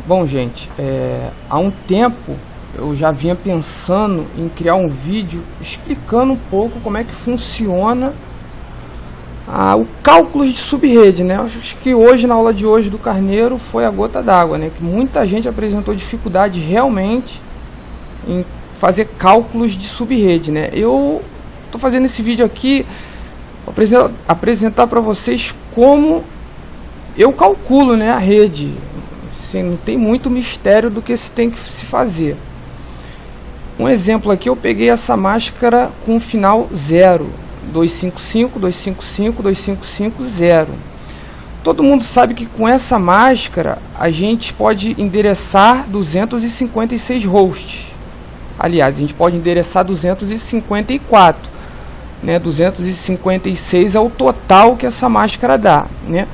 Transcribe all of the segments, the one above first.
Bom, gente, há um tempo eu já vinha pensando em criar um vídeo explicando um pouco como é que funciona o cálculo de subrede, né? Acho que hoje, na aula de hoje do Carneiro, foi a gota d'água, né? Que muita gente apresentou dificuldade realmente em fazer cálculos de subrede, né? Eu estou fazendo esse vídeo aqui para apresentar para vocês como eu calculo, né, a rede. Assim, não tem muito mistério do que se tem que se fazer. Um exemplo aqui, eu peguei essa máscara com final 0, 255, 255, 255, 0. Todo mundo sabe que com essa máscara a gente pode endereçar 256 hosts. Aliás, a gente pode endereçar 254, né? 256 é o total que essa máscara dá, né?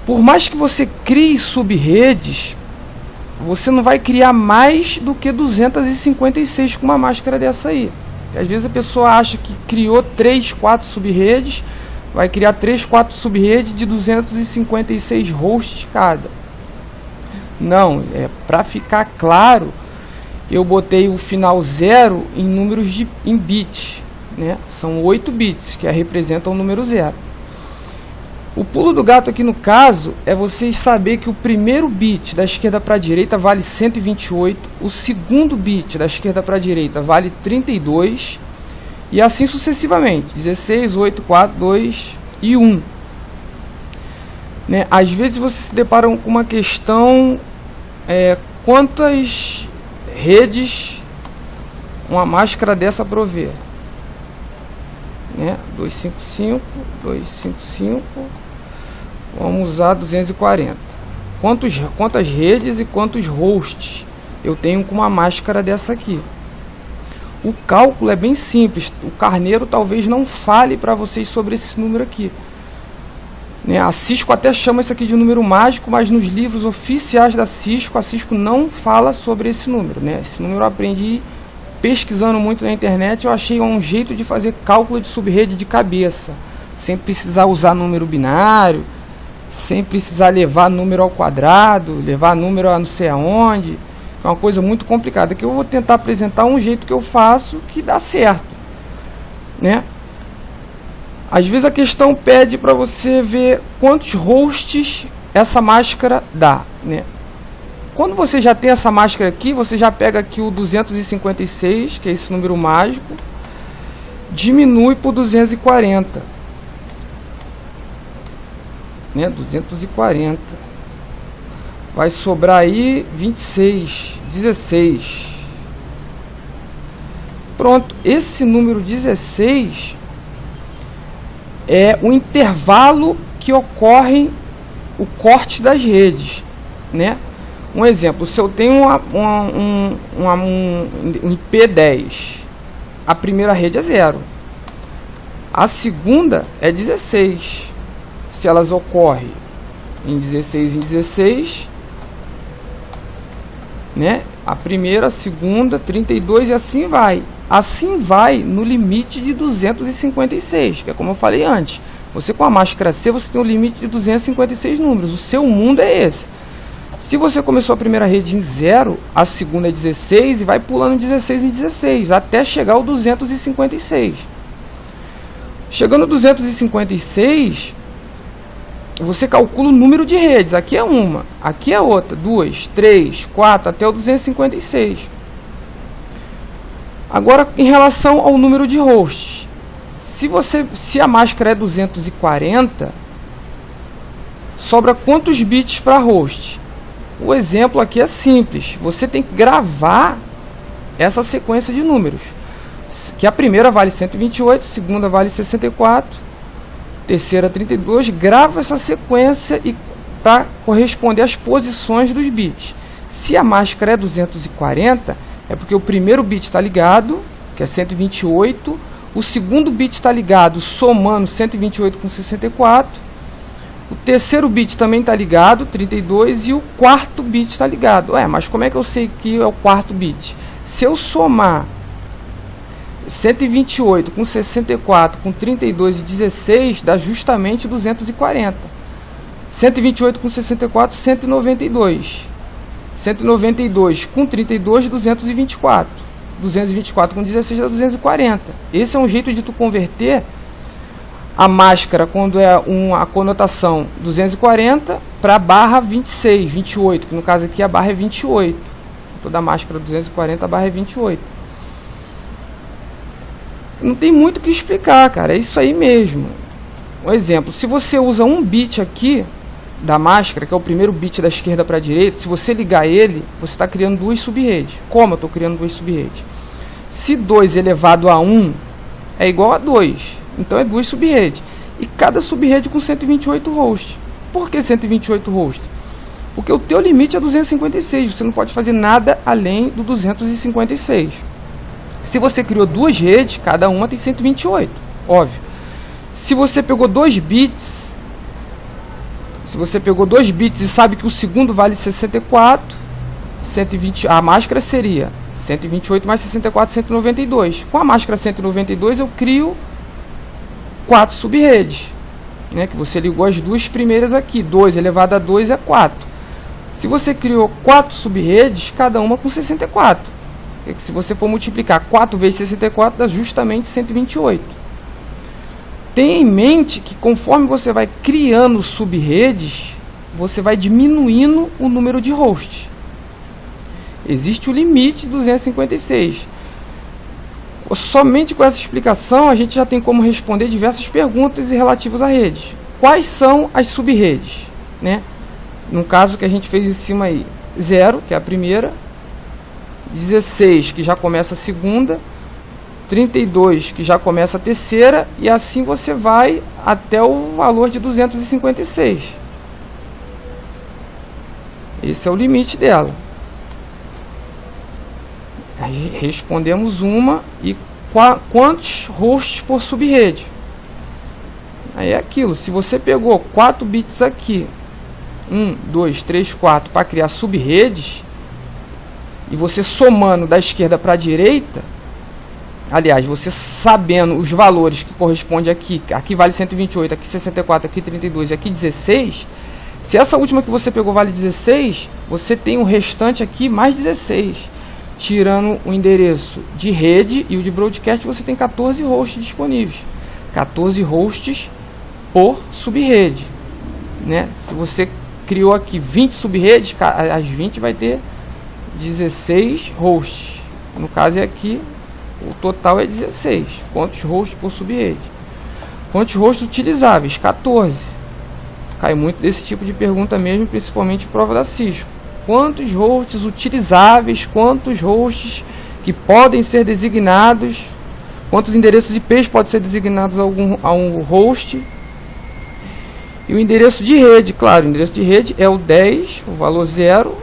Por mais que você crie subredes, você não vai criar mais do que 256 com uma máscara dessa aí. Às vezes a pessoa acha que criou 3, 4 subredes, vai criar 3, 4 subredes de 256 hosts cada. Não, para ficar claro, eu botei o final 0 em números em bits, né? São 8 bits que representam o número 0. O pulo do gato aqui no caso é vocês saber que o primeiro bit da esquerda para a direita vale 128, o segundo bit da esquerda para a direita vale 32 e assim sucessivamente, 16, 8, 4, 2 e 1. Né? Às vezes vocês se deparam com uma questão, quantas redes uma máscara dessa provê? Né? 255, 255, vamos usar 240. Quantas redes e quantos hosts eu tenho com uma máscara dessa aqui? O cálculo é bem simples. O Carneiro talvez não fale para vocês sobre esse número aqui, né? A Cisco até chama isso aqui de número mágico, mas nos livros oficiais da Cisco, a Cisco não fala sobre esse número, né? Esse número eu aprendi pesquisando muito na internet. Eu achei um jeito de fazer cálculo de subrede de cabeça, sem precisar usar número binário, sem precisar levar número ao quadrado, levar número a não sei aonde. É uma coisa muito complicada, que eu vou tentar apresentar um jeito que eu faço que dá certo, né? Às vezes a questão pede para você ver quantos hosts essa máscara dá, né? Quando você já tem essa máscara aqui, você já pega aqui o 256, que é esse número mágico, diminui por 240, né? 240. Vai sobrar aí 26, 16. Pronto, esse número 16 é o intervalo que ocorre o corte das redes, né? Um exemplo, se eu tenho um IP10, a primeira rede é 0, a segunda é 16. Se elas ocorrem em 16 em 16, né? A primeira, a segunda, 32 e assim vai. Assim vai no limite de 256, que é como eu falei antes. Você com a máscara C, você tem um limite de 256 números. O seu mundo é esse. Se você começou a primeira rede em 0, a segunda é 16 e vai pulando 16 em 16, até chegar ao 256. Chegando ao 256, você calcula o número de redes. Aqui é uma, aqui é outra, 2, 3, 4, até o 256. Agora, em relação ao número de hosts, se a máscara é 240, sobra quantos bits para host? O exemplo aqui é simples. Você tem que gravar essa sequência de números, que a primeira vale 128, a segunda vale 64, terceira 32. Grava essa sequência para corresponder às posições dos bits. Se a máscara é 240, é porque o primeiro bit está ligado, que é 128, o segundo bit está ligado somando 128 com 64, o terceiro bit também está ligado, 32, e o quarto bit está ligado. Mas como é que eu sei que é o quarto bit? Se eu somar 128 com 64 com 32 e 16, dá justamente 240. 128 com 64, 192. 192 com 32, 224. 224 com 16 dá 240. Esse é um jeito de tu converter a máscara quando é a conotação 240 para barra 26, 28, que no caso aqui a barra é 28. Toda a máscara 240, a barra é 28. Não tem muito o que explicar, cara, é isso aí mesmo. Um exemplo, se você usa um bit aqui da máscara, que é o primeiro bit da esquerda para a direita, se você ligar ele, você está criando duas sub-redes. Como eu estou criando duas sub-redes? Se 2 elevado a 1 é igual a 2, então é duas sub-redes. E cada sub-rede com 128 hosts. Por que 128 hosts? Porque o teu limite é 256, você não pode fazer nada além do 256. Se você criou duas redes, cada uma tem 128, óbvio. Se você pegou 2 bits, e sabe que o segundo vale 64, 120, a máscara seria 128 mais 64, 192. Com a máscara 192 eu crio 4 sub-redes, né, que você ligou as duas primeiras aqui. 2 elevado a 2 é 4. Se você criou 4 sub-redes, cada uma com 64. Se você for multiplicar 4 vezes 64, dá justamente 128. Tenha em mente que conforme você vai criando sub-redes, você vai diminuindo o número de hosts. Existe o limite de 256. Somente com essa explicação a gente já tem como responder diversas perguntas relativas a redes. Quais são as sub-redes, né? No caso que a gente fez em cima aí, 0, que é a primeira, 16, que já começa a segunda, 32, que já começa a terceira, e assim você vai até o valor de 256. Esse é o limite dela. Aí respondemos uma, e quantos hosts por sub-rede? Aí é aquilo, se você pegou 4 bits aqui, 1, 2, 3, 4, para criar sub-redes, e você somando da esquerda para a direita, aliás, você sabendo os valores que correspondem aqui, aqui vale 128, aqui 64, aqui 32, aqui 16, se essa última que você pegou vale 16, você tem o restante aqui mais 16. Tirando o endereço de rede e o de broadcast, você tem 14 hosts disponíveis. 14 hosts por sub-rede, né? Se você criou aqui 20 sub-redes, as 20 vai ter 16 hosts. No caso é aqui, o total é 16. Quantos hosts por sub-rede? Quantos hosts utilizáveis? 14. Cai muito desse tipo de pergunta mesmo, principalmente em prova da Cisco. Quantos hosts utilizáveis, quantos hosts que podem ser designados, quantos endereços IPs podem ser designados a um host. E o endereço de rede, claro, o endereço de rede é o 10, o valor 0,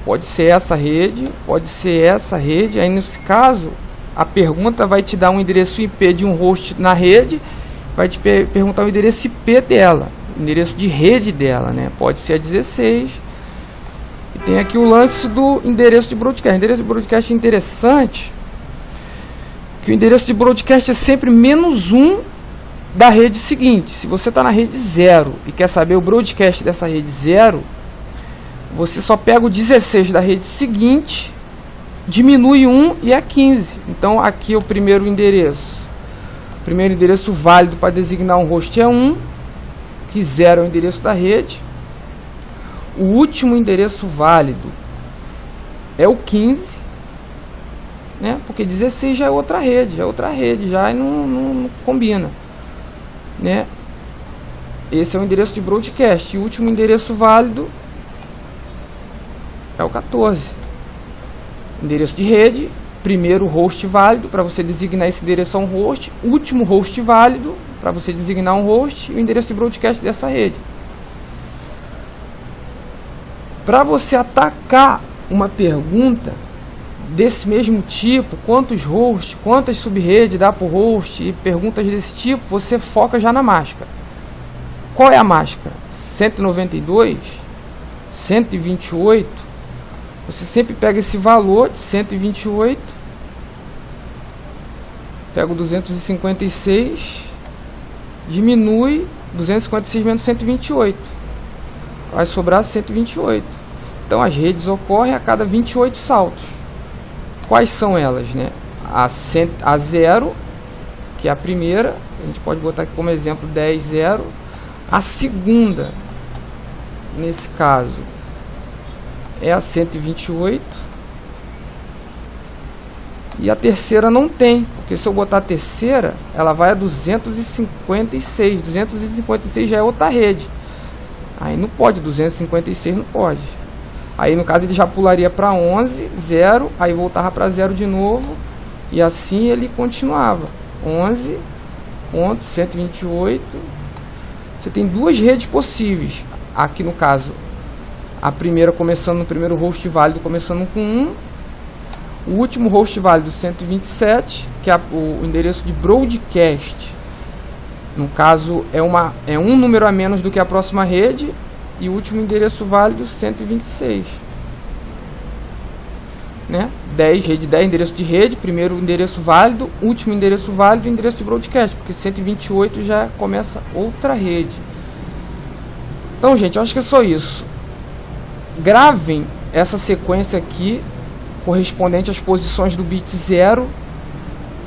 pode ser essa rede, pode ser essa rede. Aí nesse caso, a pergunta vai te dar um endereço IP de um host na rede, vai te perguntar o endereço IP dela, o endereço de rede dela, né? Pode ser a 16. E tem aqui o lance do endereço de broadcast. O endereço de broadcast é interessante, que o endereço de broadcast é sempre -1 da rede seguinte. Se você está na rede 0 e quer saber o broadcast dessa rede 0, você só pega o 16 da rede seguinte, diminui 1 e é 15. Então aqui é o primeiro endereço. O primeiro endereço válido para designar um host é 1, que 0 é o endereço da rede. O último endereço válido é o 15, né? Porque 16 já é outra rede, já não combina, né? Esse é o endereço de broadcast. E o último endereço válido é o 14. Endereço de rede, primeiro host válido para você designar esse endereço a um host, último host válido para você designar um host e o endereço de broadcast dessa rede. Para você atacar uma pergunta desse mesmo tipo, quantos hosts, quantas sub-redes dá por host, e perguntas desse tipo, você foca já na máscara. Qual é a máscara? 192, 128. Você sempre pega esse valor de 128, pega o 256, diminui 256 menos 128, vai sobrar 128. Então as redes ocorrem a cada 28 saltos. Quais são elas, né? A 0, que é a primeira, a gente pode botar aqui como exemplo 10, 0. A segunda, nesse caso, é a 128. E a terceira não tem, porque se eu botar a terceira, ela vai a 256. 256 já é outra rede. Aí não pode, 256 não pode. Aí no caso ele já pularia para 11, 0, aí voltava para 0 de novo. E assim ele continuava. 11.128. Você tem duas redes possíveis. Aqui no caso, a primeira começando no primeiro host válido, começando com 1. O último host válido 127, que é o endereço de broadcast. No caso, é um número a menos do que a próxima rede. E o último endereço válido 126. Né? 10, rede 10, endereço de rede, primeiro endereço válido, último endereço válido, endereço de broadcast, porque 128 já começa outra rede. Então, gente, eu acho que é só isso. Gravem essa sequência aqui, correspondente às posições do bit 0.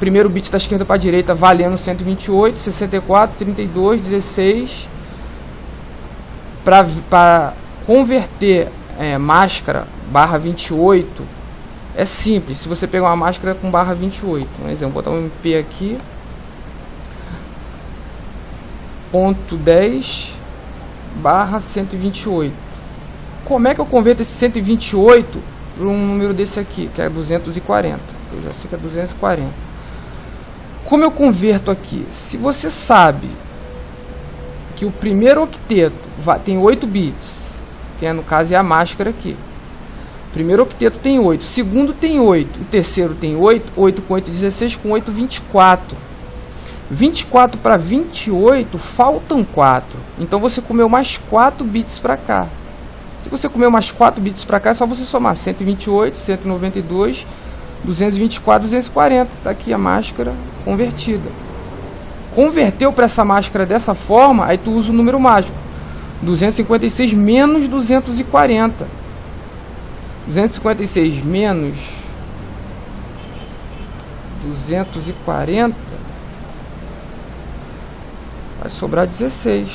Primeiro bit da esquerda para a direita valendo 128, 64, 32, 16. Para converter máscara barra 28, é simples. Se você pegar uma máscara com barra 28, um exemplo, botar um MP aqui, ponto 10 barra 128. Como é que eu converto esse 128 para um número desse aqui, que é 240? Eu já sei que é 240. Como eu converto aqui? Se você sabe que o primeiro octeto tem 8 bits, que no caso é a máscara aqui. O primeiro octeto tem 8, o segundo tem 8, o terceiro tem 8, 8 com 8, 16, com 8, 24. 24 para 28, faltam 4. Então você comeu mais 4 bits para cá. Se você comeu mais 4 bits para cá, é só você somar 128, 192, 224, 240. Está aqui a máscara convertida. Converteu para essa máscara dessa forma, aí tu usa o número mágico. 256 menos 240. 256 menos 240 vai sobrar 16.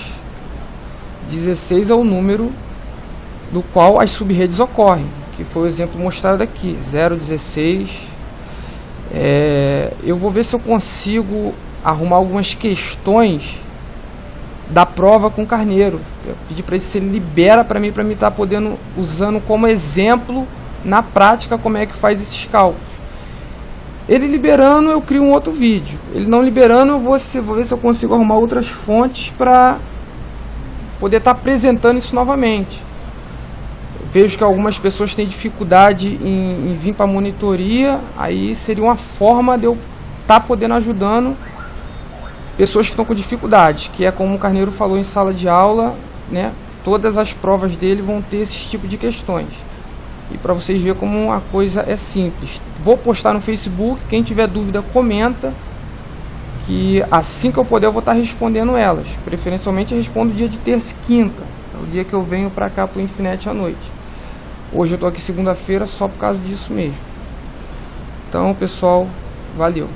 16 é o número do qual as sub-redes ocorrem, que foi o exemplo mostrado aqui, 016. Eu vou ver se eu consigo arrumar algumas questões da prova com o Carneiro. Eu pedi para ele se ele libera para mim estar podendo usando como exemplo na prática como é que faz esses cálculos. Ele liberando, eu crio um outro vídeo. Ele não liberando, eu vou ver se eu consigo arrumar outras fontes para poder estar apresentando isso novamente. Eu vejo que algumas pessoas têm dificuldade em vir para a monitoria, aí seria uma forma de eu estar podendo ajudando pessoas que estão com dificuldades, que é como o Carneiro falou em sala de aula, né? Todas as provas dele vão ter esse tipo de questões. E para vocês verem como a coisa é simples. Vou postar no Facebook, quem tiver dúvida comenta, que assim que eu puder eu vou estar respondendo elas. Preferencialmente eu respondo dia de terça e quinta, é o dia que eu venho para cá para o Infinet à noite. Hoje eu estou aqui segunda-feira só por causa disso mesmo. Então pessoal, valeu!